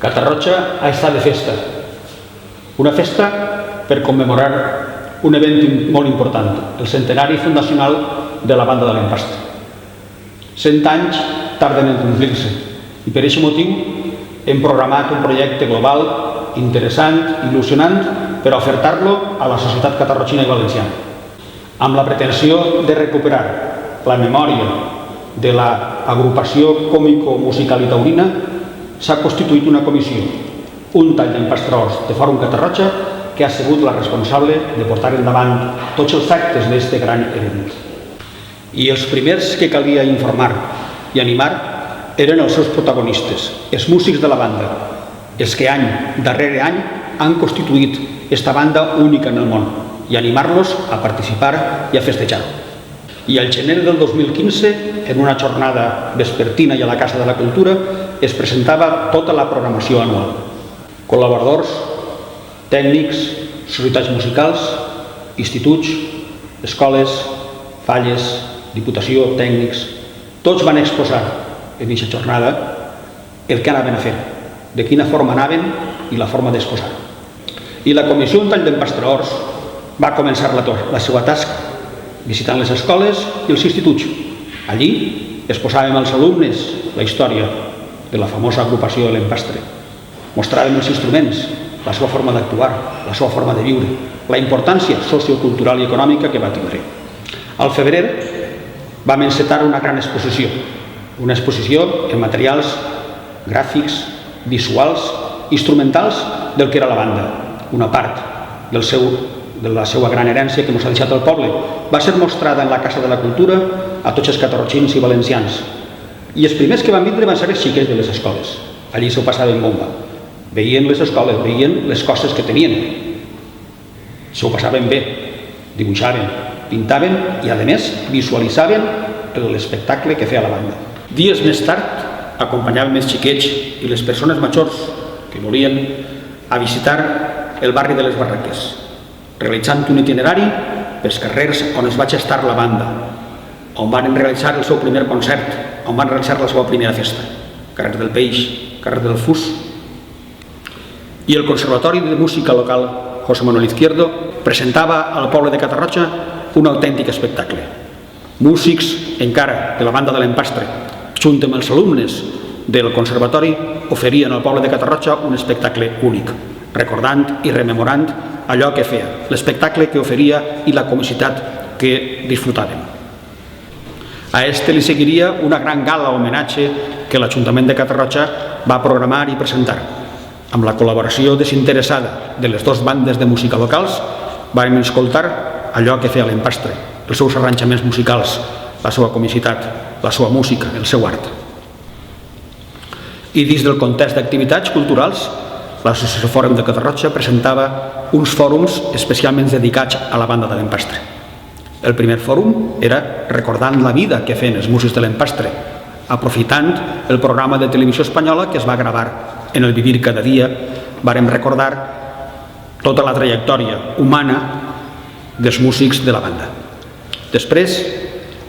Catarroja ha estat de festa. Una festa per commemorar un event molt important, el centenari fundacional de la banda de l'Empastre. 100 anys tarden en complir-se i per aquest motiu hem programat un projecte global, interessant, il·lusionant, per ofertar-lo a la societat catarrotxina i valenciana, amb la pretensió de recuperar la memòria de l'agrupació còmico-musical i taurina. S'ha constituït una comissió, un tall d'empastradors de Fòrum Catarroja, que ha sigut la responsable de portar endavant tots els actes d'aquest gran event. I els primers que calia informar i animar eren els seus protagonistes, els músics de la banda, els que any darrere any han constituït aquesta banda única en el món, i animar-los a participar i a festejar. I al gener del 2015, en una jornada vespertina i a la Casa de la Cultura, es presentava tota la programació anual. Col·laboradors, tècnics, societats musicals, instituts, escoles, falles, diputació, tècnics, tots van exposar en aquesta jornada el que anaven a fer, de quina forma anaven i la forma d'exposar. I la comissió un tall d'empastradors va començar la seva tasca visitant les escoles i els instituts. Allí exposàvem als alumnes la història de la famosa agrupació de l'Empastre. Mostràvem els instruments, la seva forma d'actuar, la seva forma de viure, la importància sociocultural i econòmica que va tindre. Al febrer vam encetar una gran exposició, una exposició en materials gràfics, visuals, instrumentals del que era la banda. Una part de la seva gran herència que ens ha deixat el poble va ser mostrada en la Casa de la Cultura a tots els catarrotxins i valencians. I els primers que van vindre van ser els xiquets de les escoles. Allí s'ho passaven bomba. Veien les escoles, veien les coses que tenien. S'ho passaven bé, dibuixaven, pintaven i, a més, visualitzaven l'espectacle que feia la banda. Dies més tard, acompanyàvem els xiquets i les persones majors que volien a visitar el barri de les Barraques, realitzant un itinerari pels carrers on es va gestar la banda, on van realitzar el seu primer concert, on van realitzar la seva primera festa, carrer del Peix, carrer del Fus. I el Conservatori de Música Local José Manuel Izquierdo presentava al poble de Catarroja un autèntic espectacle. Músics encara de la banda de l'Empastre, junt amb els alumnes del Conservatori, oferien al poble de Catarroja un espectacle únic, recordant i rememorant allò que feia, l'espectacle que oferia i la comicitat que disfrutaven. A este li seguiria una gran gala homenatge que l'Ajuntament de Catarroja va programar i presentar. Amb la col·laboració desinteressada de les dues bandes de música locals, vam escoltar allò que feia l'Empastre, els seus arranjaments musicals, la seva comicitat, la seva música, el seu art. I dins del context d'activitats culturals, l'Associació Fòrum de Catarroja presentava uns fòrums especialment dedicats a la banda de l'Empastre. El primer fòrum era recordant la vida que feien els músics de l'Empastre, aprofitant el programa de televisió espanyola que es va gravar en el Vivir cada dia. Vàrem recordar tota la trajectòria humana dels músics de la banda. Després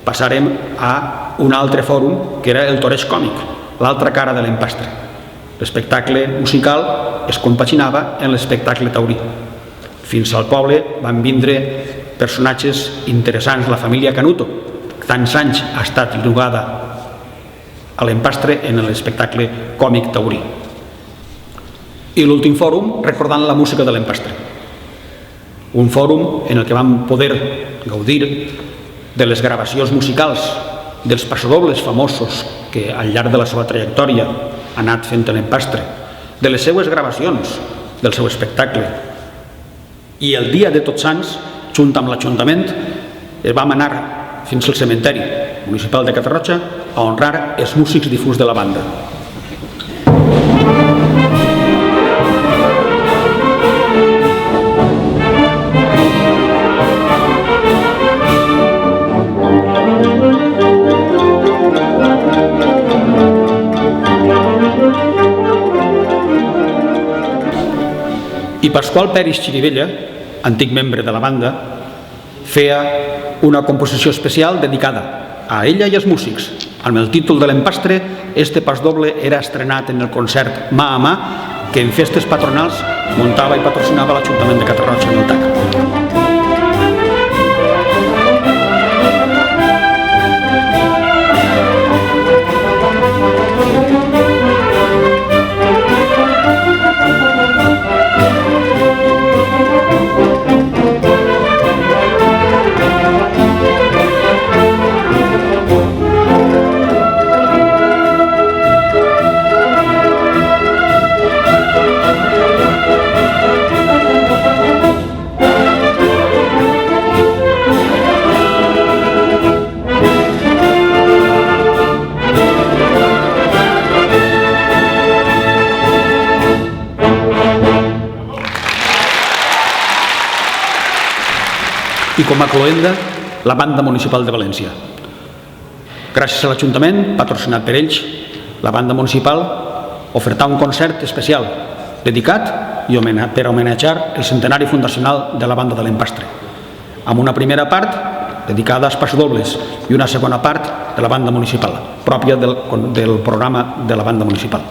passarem a un altre fòrum que era el toreig còmic, l'altra cara de l'Empastre. L'espectacle musical es compaginava en l'espectacle taurí. Fins al poble van vindre personatges interessants, la família Canuto, tants anys ha estat jugada a l'Empastre en l'espectacle còmic taurí. I l'últim fòrum recordant la música de l'Empastre. Un fòrum en el que vam poder gaudir de les gravacions musicals dels passadobles famosos que al llarg de la seva trajectòria ha anat fent l'Empastre, de les seues gravacions, del seu espectacle. I el dia de Tots Sants, junt amb l'Ajuntament, vam anar fins al cementeri municipal de Catarroja a honrar els músics difunts de la banda. I Pasqual Peris Xirivella, antic membre de la banda, feia una composició especial dedicada a ella i als músics, Amb el títol de l'Empastre, este pasdoble era estrenat en el concert Mà a Mà que en festes patronals muntava i patrocinava l'Ajuntament de Catarroja en el TAC. I com a cloenda, la Banda Municipal de València. Gràcies a l'Ajuntament, patrocinat per ells, la Banda Municipal ofertà un concert especial dedicat i per homenatjar el centenari fundacional de la Banda de l'Empastre, amb una primera part dedicada als pasdobles i una segona part de la Banda Municipal, pròpia del programa de la Banda Municipal.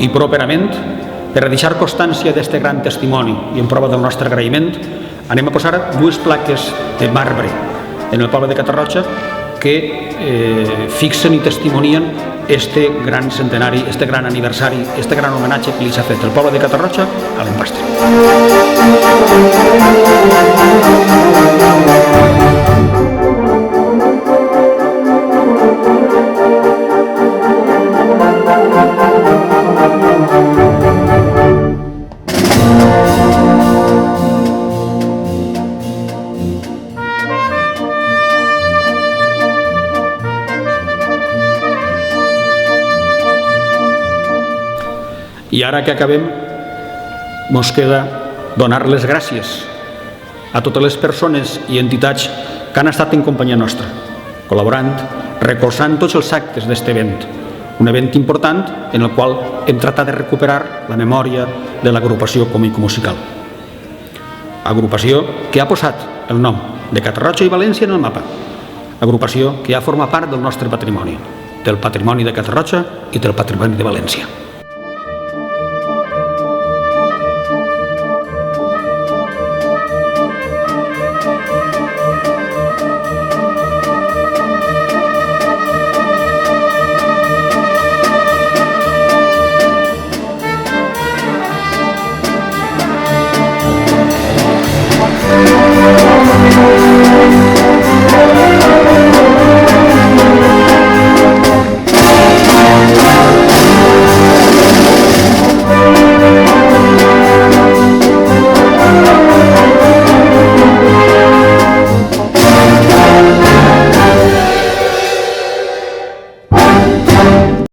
I properament, per a deixar constància d'aquest gran testimoni i en prova del nostre agraïment, anem a posar dues plaques de marbre en el poble de Catarroja que fixen i testimonien este gran centenari, este gran aniversari, este gran homenatge que li s'ha fet el poble de Catarroja a l'Empastre. I ara que acabem, mos queda donar les gràcies a totes les persones i entitats que han estat en companyia nostra, col·laborant, recolzant tots els actes d'aquest event, un event important en el qual hem tratat de recuperar la memòria de l'agrupació Comico Musical. Agrupació que ha posat el nom de Catarroja i València en el mapa, agrupació que ja forma part del nostre patrimoni. del patrimoni de Catarroja i del patrimoni de València.